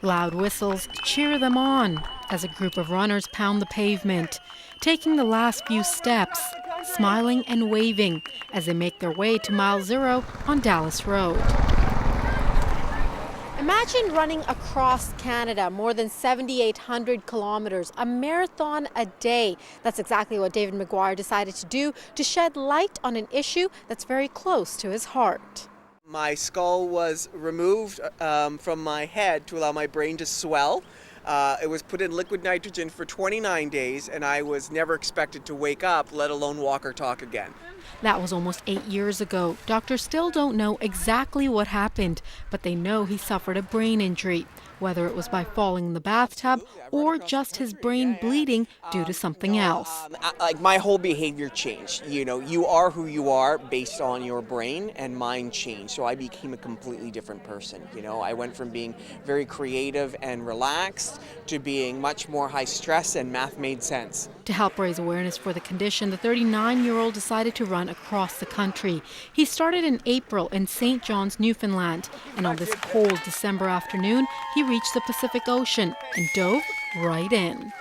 Loud whistles cheer them on as a group of runners pound the pavement, taking the last few steps, smiling and waving as they make their way to mile zero on Dallas Road. Imagine running across Canada, more than 7,800 kilometers, a marathon a day. That's exactly what David McGuire decided to do to shed light on an issue that's very close to his heart. My skull was removed from my head to allow my brain to swell. It was put in liquid nitrogen for 29 days, and I was never expected to wake up, let alone walk or talk again. That was almost 8 years ago. Doctors still don't know exactly what happened, but they know he suffered a brain injury, whether it was by falling in the bathtub or just his brain bleeding due to something else. Like my whole behavior changed. You know, you are who you are based on your brain, and mine changed. So I became a completely different person. You know, I went from being very creative and relaxed to being much more high stress, and math made sense. To help raise awareness for the condition, the 39-year-old decided to run across the country. He started in April in St. John's, Newfoundland, and on this cold December afternoon, he reached the Pacific Ocean and dove right in.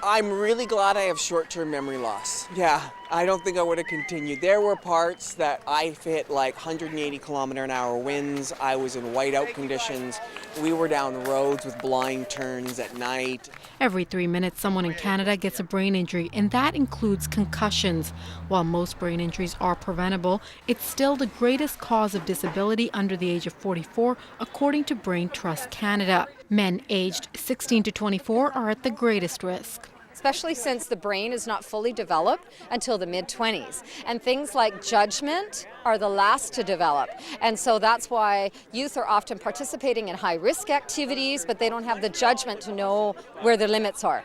I'm really glad I have short-term memory loss. Yeah, I don't think I would have continued. There were parts that I hit like 180-kilometer-an-hour winds. I was in whiteout conditions. We were down roads with blind turns at night. Every 3 minutes, someone in Canada gets a brain injury, and that includes concussions. While most brain injuries are preventable, it's still the greatest cause of disability under the age of 44, according to Brain Trust Canada. Men aged 16 to 24 are at the greatest risk. Especially since the brain is not fully developed until the mid-20s. And things like judgment are the last to develop. And so that's why youth are often participating in high-risk activities, but they don't have the judgment to know where their limits are.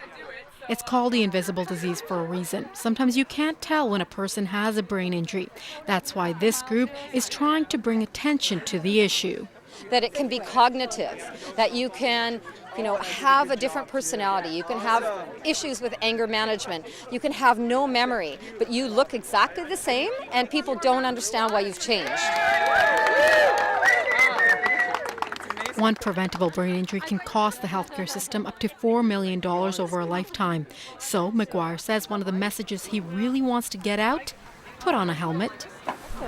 It's called the invisible disease for a reason. Sometimes you can't tell when a person has a brain injury. That's why this group is trying to bring attention to the issue. That it can be cognitive, that you can have a different personality, you can have issues with anger management, you can have no memory, but you look exactly the same and people don't understand why you've changed. One preventable brain injury can cost the healthcare system up to $4 million over a lifetime. So, McGuire says one of the messages he really wants to get out: put on a helmet.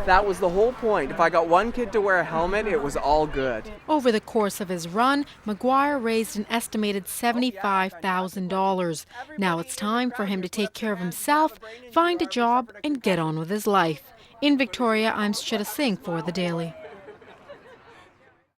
That was the whole point. If I got one kid to wear a helmet, it was all good. Over the course of his run, McGuire raised an estimated $75,000. Now it's time for him to take care of himself, find a job, and get on with his life. In Victoria, I'm Sucheta Singh for The Daily.